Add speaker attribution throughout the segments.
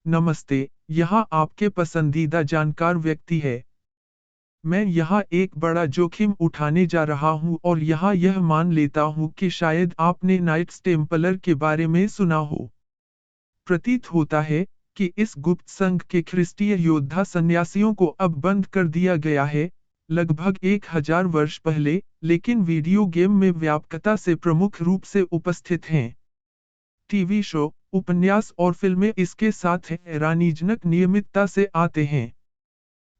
Speaker 1: नमस्ते, यहाँ आपके पसंदीदा जानकार व्यक्ति है। मैं यहाँ एक बड़ा जोखिम उठाने जा रहा हूँ और यहाँ यह मान लेता हूँ कि शायद आपने नाइट्स टेम्पलर के बारे में सुना हो। प्रतीत होता है कि इस गुप्त संघ के ख्रिस्तीय योद्धा सन्यासियों को अब बंद कर दिया गया है, लगभग 1000 वर्ष पहले, लेकिन वीडियो गेम में व्यापकता से प्रमुख रूप से उपस्थित हैं। टीवी शो, उपन्यास और फिल्में इसके साथ हैरानीजनक नियमितता से आते हैं।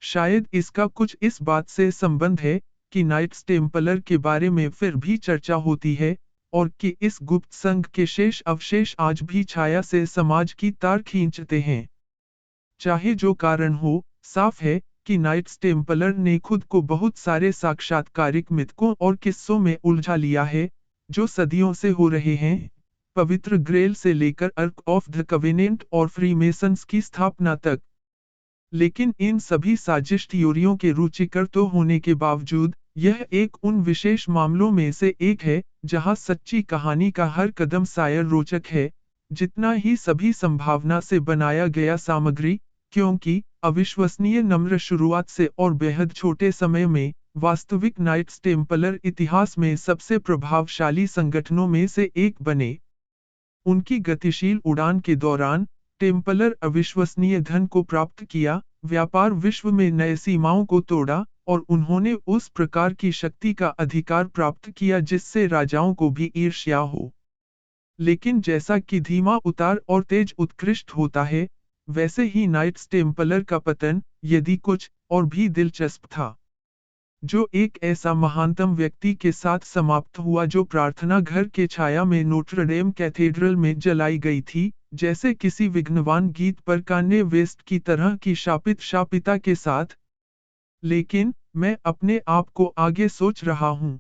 Speaker 1: शायद इसका कुछ इस बात से संबंध है कि नाइट्स टेम्पलर के बारे में फिर भी चर्चा होती है, और कि इस गुप्त संघ के शेष अवशेष आज भी छाया से समाज की तार खींचते हैं। चाहे जो कारण हो, साफ है कि नाइट्स टेम्पलर ने खुद को बहुत सारे साक्षात्कारिक मिथकों और किस्सों में उलझा लिया है, जो सदियों से हो रहे हैं, पवित्र ग्रेल से लेकर अर्क ऑफ द कवेनेंट और फ्रीमेसन्स की स्थापना तक। लेकिन इन सभी साजिश थ्योरियों के रुचिकर तो होने के बावजूद, यह एक उन विशेष मामलों में से एक है, जहां सच्ची कहानी का हर कदम शायद रोचक है, जितना ही सभी संभावना से बनाया गया सामग्री, क्योंकि अविश्वसनीय नम्र शुरुआत से और बेहद छोटे समय में, वास्तविक नाइट्स टेम्पलर इतिहास में सबसे प्रभावशाली संगठनों में से एक बने। उनकी गतिशील उड़ान के दौरान, टेम्पलर अविश्वसनीय धन को प्राप्त किया, व्यापार विश्व में नए सीमाओं को तोड़ा, और उन्होंने उस प्रकार की शक्ति का अधिकार प्राप्त किया जिससे राजाओं को भी ईर्ष्या हो। लेकिन जैसा कि धीमा उतार और तेज उत्कृष्ट होता है, वैसे ही नाइट्स टेम्पलर का पतन, यदि कुछ और भी दिलचस्प था, जो एक ऐसा महानतम व्यक्ति के साथ समाप्त हुआ जो प्रार्थना घर के छाया में नोट्रडेम कैथेड्रल में जलाई गई थी, जैसे किसी विघ्नवान गीत पर कान्ये वेस्ट की तरह की शापित शापिता के साथ। लेकिन मैं अपने आप को आगे सोच रहा हूँ।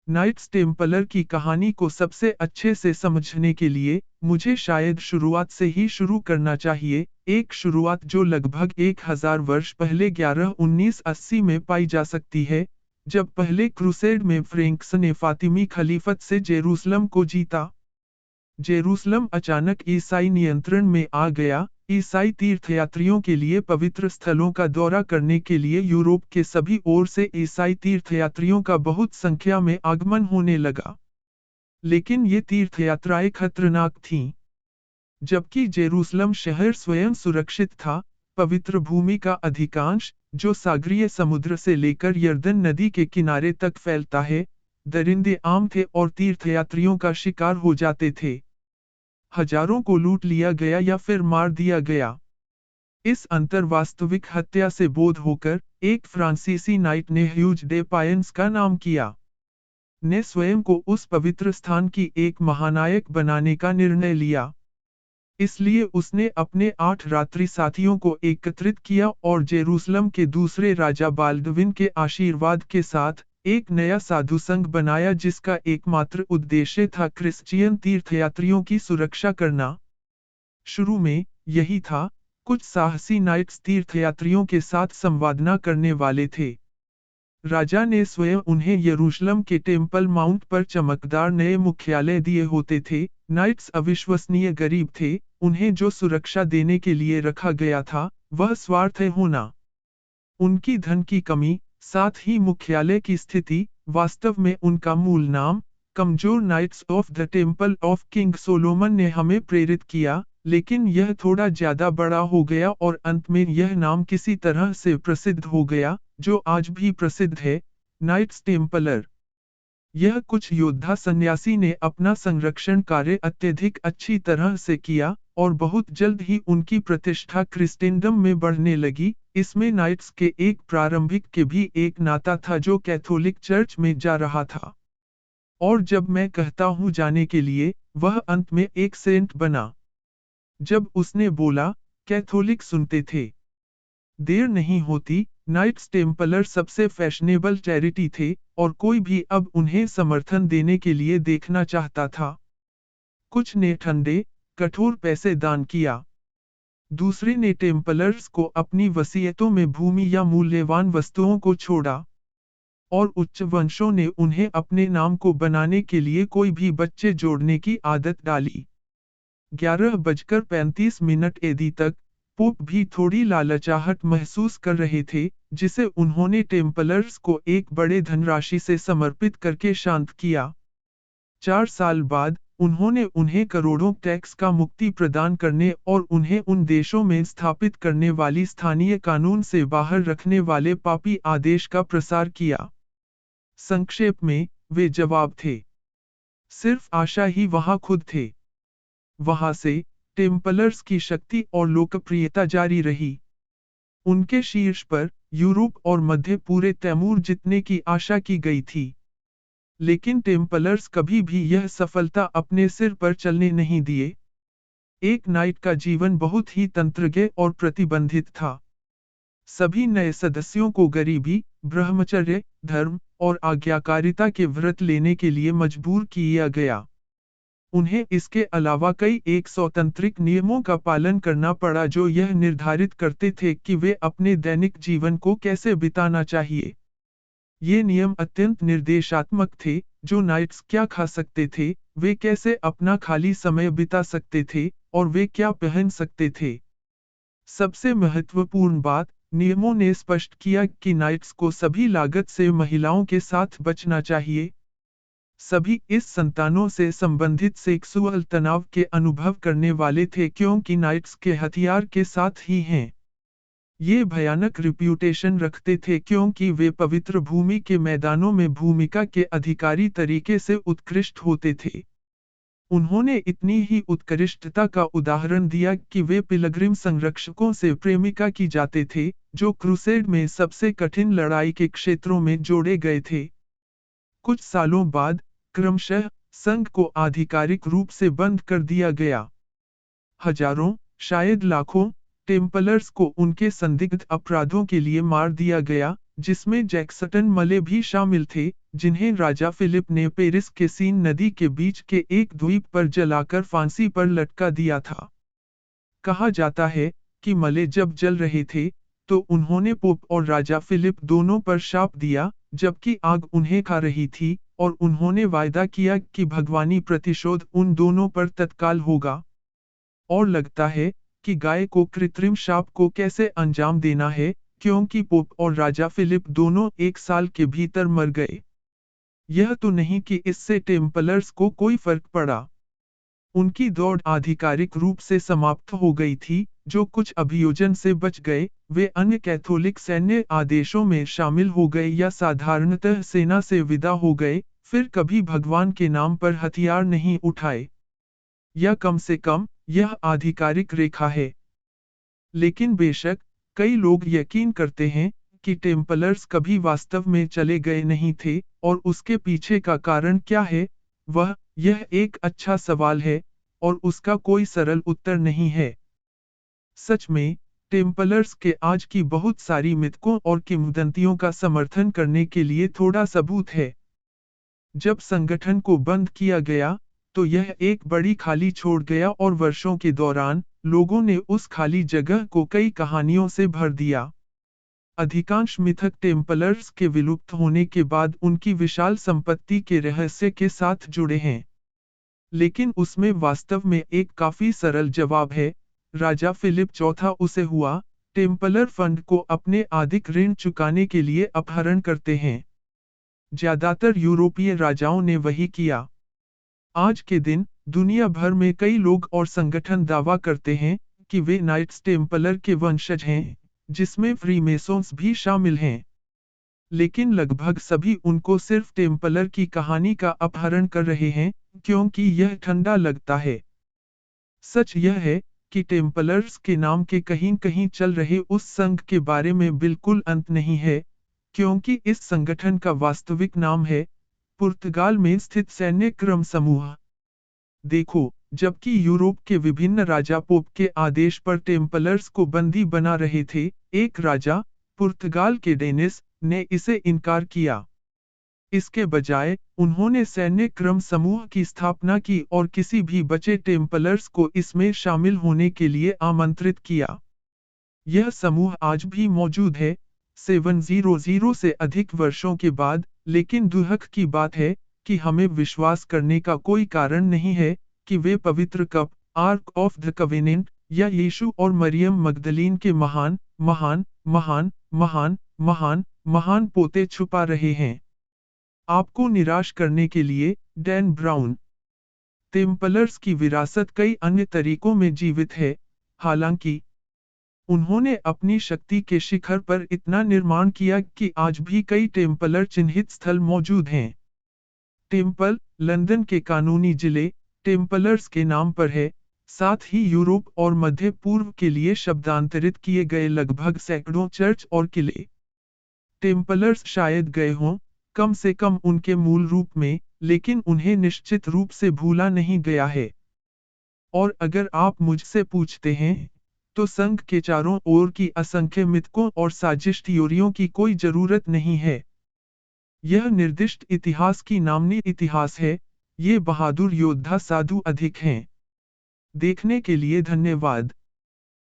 Speaker 1: नाइट्स टेम्पलर की कहानी को सबसे अच्छे से समझने के लिए, मुझे शायद शुरुआत से ही शुरू करना चाहिए, एक शुरुआत जो लगभग 1000 वर्ष पहले 1980 में पाई जा सकती है, जब पहले क्रूसेड में फ्रेंक्स ने फातिमी खलीफत से जेरूसलम को जीता। जेरूसलम अचानक ईसाई नियंत्रण में आ गया, ईसाई तीर्थयात्रियों के लिए पवित्र स्थलों का दौरा करने के लिए यूरोप के सभी ओर से ईसाई तीर्थयात्रियों का बहुत संख्या में आगमन होने लगा। लेकिन ये तीर्थयात्राएं खतरनाक थीं। जबकि जेरूसलम शहर स्वयं सुरक्षित था, पवित्र भूमि का अधिकांश, जो सागरीय समुद्र से लेकर यर्दन नदी के किनारे तक फैलता है, दरिंदे आम थे और तीर्थयात्रियों का शिकार हो जाते थे। हजारों को लूट लिया गया या फिर मार दिया गया। इस अंतर वास्तविक हत्या से बोध होकर, एक फ्रांसीसी नाइट ने ह्यूज डे पायंस का नाम किया, ने स्वयं को उस पवित्र स्थान की एक महानायक बनाने का निर्णय लिया। इसलिए उसने अपने 8 रात्रि साथियों को एकत्रित किया और जेरूसलम के दूसरे राजा बाल्डविन के आशीर्वाद के साथ, एक नया साधु संघ बनाया जिसका एकमात्र उद्देश्य था क्रिश्चियन तीर्थयात्रियों की सुरक्षा करना। शुरू में, यही था, कुछ साहसी नाइट्स तीर्थयात्रियों के साथ संवादना करने वाले थे। राजा ने स्वयं उन्हें यरूशलेम के टेम्पल माउंट पर चमकदार नए मुख्यालय दिए होते थे। नाइट्स अविश्वसनीय गरीब थे, उन्हें जो सुरक्षा देने के लिए रखा गया था, वह स्वार्थ होना। उनकी धन की कमी, साथ ही मुख्यालय की स्थिति, वास्तव में उनका मूल नाम, कमजोर Knights of the Temple of King Solomon ने हमें प्रेरित किया, लेकिन यह थोड़ा ज्यादा बड़ा हो गया और अंत में यह नाम किसी तरह से प्रसिद्ध हो गया, जो आज भी प्रसिद्ध है, नाइट्स टेम्पलर। यह कुछ योद्धा सन्यासी ने अपना संरक्षण कार्य अत्यधिक अच्छी तरह से किया, और बहुत जल्द ही उनकी प्रतिष्ठा क्रिस्टेंडम में बढ़ने लगी। इसमें नाइट्स के एक प्रारंभिक के भी एक नाता था जो कैथोलिक चर्च में जा रहा था। और जब मैं कहता हूँ जाने के लिए, वह अंत में एक सेंट बना। जब उसने बोला, कैथोलिक सुनते थे। देर नहीं होती, नाइट्स टेम्पलर सबसे फैशनेबल चैरिटी थे, और कोई भी अब उन्हें समर्थन देने के लिए देखना चाहता था। कुछ ने ठंडे, कठोर पैसे दान किया। दूसरे ने टेम्पलर्स को अपनी वसीयतों में भूमि या मूल्यवान वस्तुओं को छोड़ा। और उच्च वंशों ने उन्हें अपने नाम को बनाने के लिए कोई भी बच्चे जोड़ने की आदत डाली। 11:35 AD तक, पोप भी थोड़ी लालचाहट महसूस कर रहे थे, जिसे उन्होंने टेम्पलर्स को एक बड़े धनराशि से समर्पित करके शांत किया। 4 साल बाद, उन्होंने उन्हें करोड़ों टैक्स का मुक्ति प्रदान करने और उन्हें उन देशों में स्थापित करने वाली स्थानीय कानून से बाहर रखने वाले पापी आदेश का प्रसार किया। संक्षेप में, वे जवाब थे। सिर्फ आशा ही वहां खुद थे। वहां से, टेम्पलर्स की शक्ति और लोकप्रियता जारी रही। उनके शीर्ष पर, यूरोप और मध्य पूरे तैमूर जितने की आशा की गई थी। लेकिन टेम्पलर्स कभी भी यह सफलता अपने सिर पर चलने नहीं दिए। एक नाइट का जीवन बहुत ही तंत्रज्ञ और प्रतिबंधित था। सभी नए सदस्यों को गरीबी, ब्रह्मचर्य, धर्म और आज्ञाकारिता के व्रत लेने के लिए मजबूर किया गया। उन्हें इसके अलावा कई एक स्वतंत्रिक नियमों का पालन करना पड़ा जो यह निर्धारित करते थे कि वे अपने दैनिक जीवन को कैसे बिताना चाहिए। ये नियम अत्यंत निर्देशात्मक थे, जो नाइट्स क्या खा सकते थे, वे कैसे अपना खाली समय बिता सकते थे, और वे क्या पहन सकते थे। सबसे महत्वपूर्ण बात, नियमों ने स्पष्ट किया कि नाइट्स को सभी लागत से महिलाओं के साथ बचना चाहिए। सभी इस संतानों से संबंधित सेक्सुअल तनाव के अनुभव करने वाले थे क्योंकि नाइट्स के हथियार के साथ ही हैं। ये भयानक रिप्यूटेशन रखते थे क्योंकि वे पवित्र भूमि के मैदानों में भूमिका के अधिकारी तरीके से उत्कृष्ट होते थे। उन्होंने इतनी ही उत्कृष्टता का उदाहरण दिया कि वे पिलग्रिम संरक्षकों से प्रेमिका की जाते थे, जो क्रूसेड में सबसे कठिन लड़ाई के क्षेत्रों में जोड़े गए थे। कुछ सालों बाद, क्रमशः, संघ को आधिकारिक रूप से बंद कर दिया गया। हजारों, शायद लाखों, टेम्पलर्स को उनके संदिग्ध अपराधों के लिए मार दिया गया, जिसमें जैक्सन मले भी शामिल थे, जिन्हें राजा फिलिप ने पेरिस के सीन नदी के बीच के एक द्वीप पर जलाकर फांसी पर लटका दिया था। कहा जाता है कि मले जब जल रहे थे, तो उन्होंने पोप और राजा फिलिप दोनों पर शाप दिया, जबकि आग उन्हें खा रही थी, और उन्होंने वायदा किया कि भगवानी प्रतिशोध उन दोनों पर तत्काल होगा। और लगता है कि गाय को कृत्रिम शाप को कैसे अंजाम देना है, क्योंकि पोप और राजा फिलिप दोनों 1 साल के भीतर मर गए। यह तो नहीं कि इससे टेम्पलर्स को कोई फर्क पड़ा। उनकी दौड़ आधिकारिक रूप से समाप्त हो गई थी, जो कुछ अभियोजन से बच गए, वे अन्य कैथोलिक सैन्य आदेशों में शामिल हो गए या साधारणतः सेना से विदा हो गए, फिर कभी भगवान के नाम पर हथियार नहीं उठाए। या कम से कम, यह आधिकारिक रेखा है। लेकिन बेशक, कई लोग यकीन करते हैं कि टेम्पलर्स कभी वास्तव में चले गए नहीं थे, और उसके पीछे का कारण क्या है, यह एक अच्छा सवाल है, और उसका कोई सरल उत्तर नहीं है। सच में, टेम्पलर्स के आज की बहुत सारी मिथकों और किंवदंतियों का समर्थन करने के लिए थोड़ा सबूत है। जब संगठन को बंद किया गया, तो यह एक बड़ी खाली छोड़ गया और वर्षों के दौरान, लोगों ने उस खाली जगह को कई कहानियों से भर दिया। अधिकांश मिथक टेम्पलर्स के विलुप्त होने के बाद उनकी विशाल संपत्ति के रहस्य के साथ जुड़े हैं। लेकिन उसमें वास्तव में एक काफी सरल जवाब है। राजा फिलिप चौथा उसे हुआ, टेम्पलर फंड को अपने अधिक ऋण चुकाने के लिए अपहरण करते हैं। ज्यादातर यूरोपीय राजाओं ने वही किया। आज के दिन, दुनिया भर में कई लोग और संगठन दावा करते हैं कि वे नाइट्स टेम्पलर के वंशज हैं, जिसमें फ्रीमेसोन्स भी शामिल हैं। लेकिन लगभग सभी उनको सिर्फ टेम्पलर की कहानी का अपहरण कर रहे हैं, क्योंकि यह ठंडा लगता है। सच यह है कि टेम्पलर्स के नाम के कहीं कहीं चल रहे उस संघ के बारे में बिल्कुल अंत नहीं है, क्योंकि इस संगठन का वास्तविक नाम है पुर्तगाल में स्थित सैन्य क्रम समूह। देखो, जबकि यूरोप के विभिन्न राजा पोप के आदेश पर टेम्पलर्स को बंदी बना रहे थे, एक राजा, पुर्तगाल के डेनिस, ने इसे इनकार किया। इसके बजाय, उन्होंने सैन्य क्रम समूह की स्थापना की और किसी भी बचे टेम्पलर्स को इसमें शामिल होने के लिए आमंत्रित किया। यह समूह आज भी मौजूद है, 700 से अधिक वर्षों के बाद, लेकिन दुख की बात है कि हमें विश्वास करने का कोई कारण नहीं है कि वे पवित्र cup, arc of the covenant, या यीशु और मरियम मगदलीन के महान महान महान महान महान महान पोते छुपा रहे हैं। आपको निराश करने के लिए, डैन ब्राउन। टेम्पलर्स की विरासत कई अन्य तरीकों में जीवित है, हालांकि उन्होंने अपनी शक्ति के शिखर पर इतना निर्माण किया कि आज भी कई टेम्पलर चिन्हित स्थल मौजूद हैं। टेम्पल, लंदन के कानूनी जिले, टेम्पलर्स के नाम पर है, साथ ही यूरोप और मध्य पूर्व के लिए शब्दांतरित किए गए लगभग सैकड़ों चर्च और किले। टेम्पलर्स शायद गए हों, कम से कम उनके मूल रूप में, लेकिन उन्हें निश्चित रूप से भूला नहीं गया है। और अगर आप मुझसे पूछते हैं, तो संघ के चारों ओर की असंख्य मिथकों और साजिश थ्योरियों की कोई जरूरत नहीं है। यह निर्दिष्ट इतिहास की नामनी इतिहास है, ये बहादुर योद्धा साधु अधिक हैं। देखने के लिए धन्यवाद।